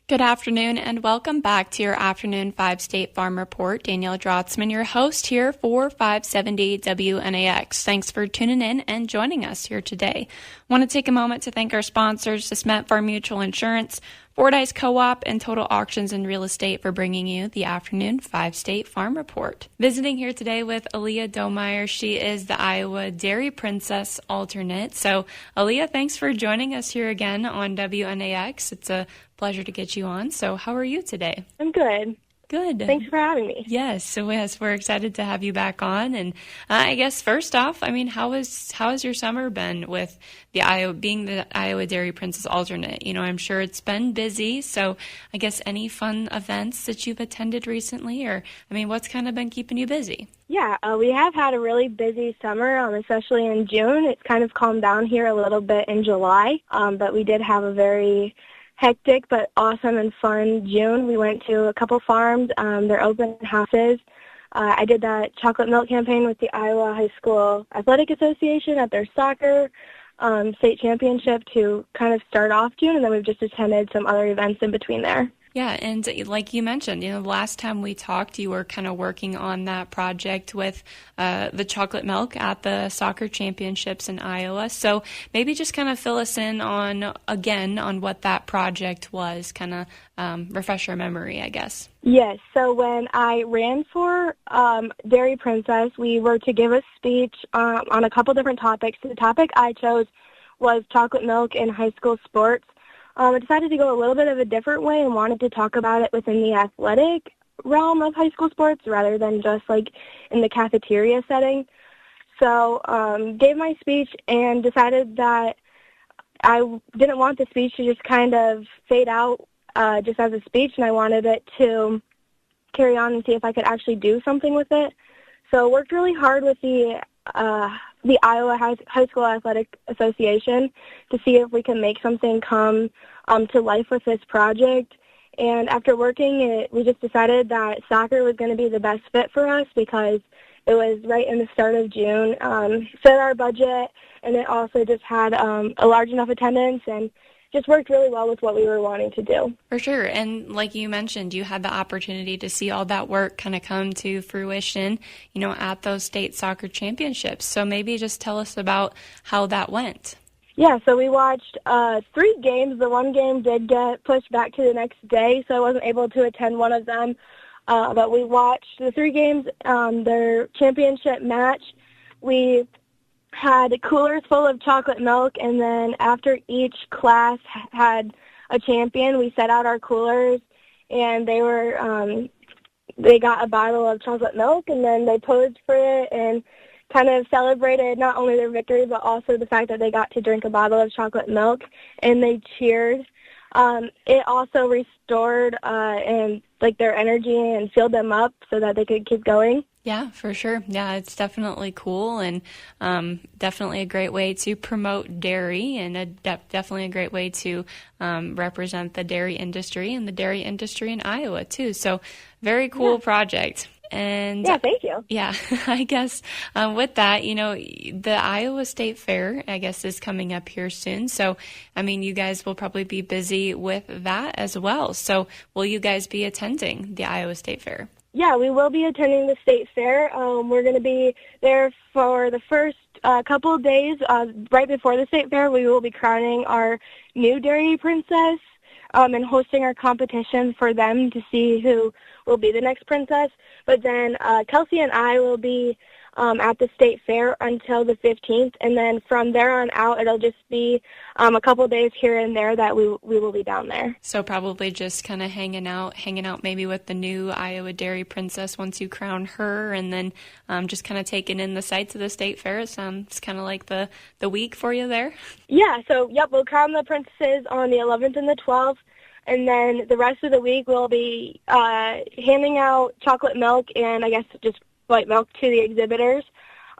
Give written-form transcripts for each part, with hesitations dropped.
Good afternoon and welcome back to your Afternoon 5 State Farm Report. Danielle Drotzman, your host here for 570 WNAX. Thanks for tuning in and joining us here today. I want to take a moment to thank our sponsors, Cement Farm Mutual Insurance, Fordyce Co-op, and Total Auctions and Real Estate for bringing you the Afternoon 5 State Farm Report. Visiting here today with Alia Domeyer. She is the Iowa Dairy Princess alternate. So, Alia, thanks for joining us here again on WNAX. It's a pleasure to get you on. So, how are you today? I'm good. Good. Thanks for having me. Yes, we're excited to have you back on. And I guess first off, how has your summer been with being the Iowa Dairy Princess alternate? You know, I'm sure it's been busy. So I guess any fun events that you've attended recently, or what's kind of been keeping you busy? Yeah, we have had a really busy summer, especially in June. It's kind of calmed down here a little bit in July, but we did have a very hectic but awesome and fun June. We went to a couple farms, their open houses. I did that chocolate milk campaign with the Iowa High School Athletic Association at their soccer state championship to kind of start off June, and then we've just attended some other events in between there. Yeah, and like you mentioned, last time we talked, you were kind of working on that project with the chocolate milk at the soccer championships in Iowa. So maybe just kind of fill us in on what that project was, kind of refresh our memory, I guess. Yes, so when I ran for Dairy Princess, we were to give a speech on a couple different topics. The topic I chose was chocolate milk in high school sports. I decided to go a little bit of a different way and wanted to talk about it within the athletic realm of high school sports rather than just like in the cafeteria setting. So gave my speech and decided that I didn't want the speech to just kind of fade out just as a speech, and I wanted it to carry on and see if I could actually do something with it. So worked really hard with the Iowa High School Athletic Association to see if we can make something come to life with this project. And after working it, we just decided that soccer was going to be the best fit for us because it was right in the start of June, fit our budget, and it also just had a large enough attendance and just worked really well with what we were wanting to do. For sure. And like you mentioned, you had the opportunity to see all that work kind of come to fruition, at those state soccer championships. So maybe just tell us about how that went. Yeah, so we watched 3 games. The one game did get pushed back to the next day, so I wasn't able to attend one of them. But we watched the 3 games, their championship match. We had coolers full of chocolate milk, and then after each class had a champion, we set out our coolers, and they got a bottle of chocolate milk, and then they posed for it and kind of celebrated not only their victory but also the fact that they got to drink a bottle of chocolate milk, and they cheered. It also restored their energy and filled them up so that they could keep going. Yeah, for sure. Yeah, it's definitely cool and definitely a great way to promote dairy and definitely a great way to represent the dairy industry and the dairy industry in Iowa too. So very cool project. And yeah, thank you. Yeah, I guess with that, the Iowa State Fair, I guess, is coming up here soon. So, you guys will probably be busy with that as well. So will you guys be attending the Iowa State Fair? Yeah, we will be attending the state fair. We're going to be there for the first couple of days. Right before the state fair, we will be crowning our new Dairy Princess and hosting our competition for them to see who will be the next princess. But then Kelsey and I will be at the state fair until the 15th, and then from there on out, it'll just be a couple days here and there that we will be down there. So probably just kind of hanging out maybe with the new Iowa Dairy Princess once you crown her, and then just kind of taking in the sights of the state fair. It sounds kind of like the week for you there. Yeah, so we'll crown the princesses on the 11th and the 12th. And then the rest of the week we'll be handing out chocolate milk and I guess just white milk to the exhibitors,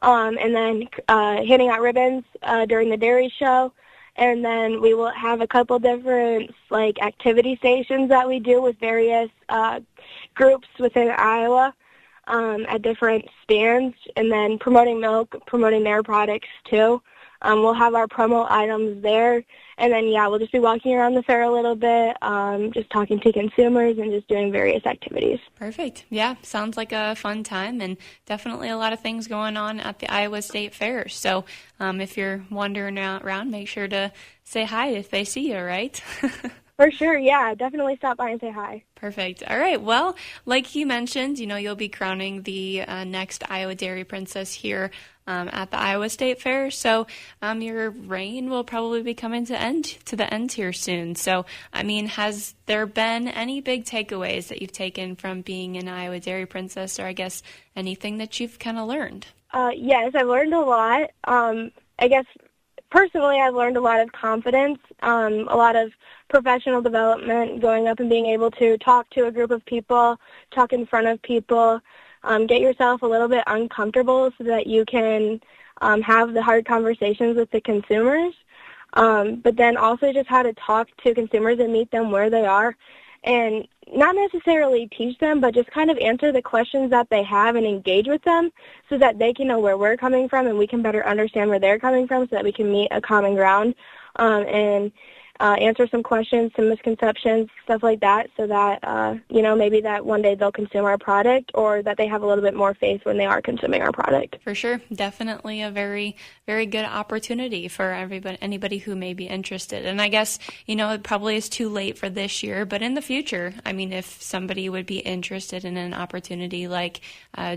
and then handing out ribbons during the dairy show. And then we will have a couple different activity stations that we do with various groups within Iowa at different stands, and then promoting milk, promoting their products too. We'll have our promo items there. And then, we'll just be walking around the fair a little bit, just talking to consumers and just doing various activities. Perfect. Yeah, sounds like a fun time and definitely a lot of things going on at the Iowa State Fair. So if you're wandering around, make sure to say hi if they see you, right? For sure, yeah. Definitely stop by and say hi. Perfect. All right. Well, like you mentioned, you'll be crowning the next Iowa Dairy Princess here at the Iowa State Fair. So your reign will probably be coming to the end here soon. So, has there been any big takeaways that you've taken from being an Iowa Dairy Princess, or I guess anything that you've kind of learned? Yes, I've learned a lot. I guess personally, I've learned a lot of confidence, a lot of professional development, going up and being able to talk to a group of people, talk in front of people, get yourself a little bit uncomfortable so that you can have the hard conversations with the consumers, but then also just how to talk to consumers and meet them where they are and not necessarily teach them, but just kind of answer the questions that they have and engage with them so that they can know where we're coming from and we can better understand where they're coming from so that we can meet a common ground and answer some questions, some misconceptions, stuff like that, so that, maybe that one day they'll consume our product or that they have a little bit more faith when they are consuming our product. For sure. Definitely a very, very good opportunity for anybody who may be interested. And I guess, it probably is too late for this year, but in the future, if somebody would be interested in an opportunity like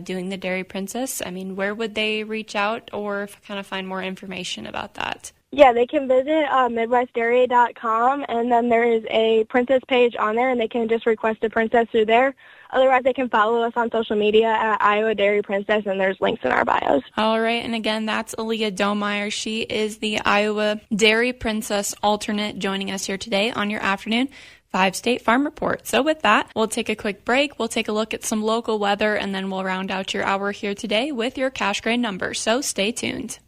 doing the Dairy Princess, where would they reach out or kind of find more information about that? Yeah, they can visit MidwestDairy.com, and then there is a princess page on there, and they can just request a princess through there. Otherwise, they can follow us on social media at Iowa Dairy Princess, and there's links in our bios. All right, and again, that's Alia Domeyer. She is the Iowa Dairy Princess alternate joining us here today on your afternoon 5-State Farm Report. So with that, we'll take a quick break. We'll take a look at some local weather, and then we'll round out your hour here today with your cash grain numbers. So stay tuned.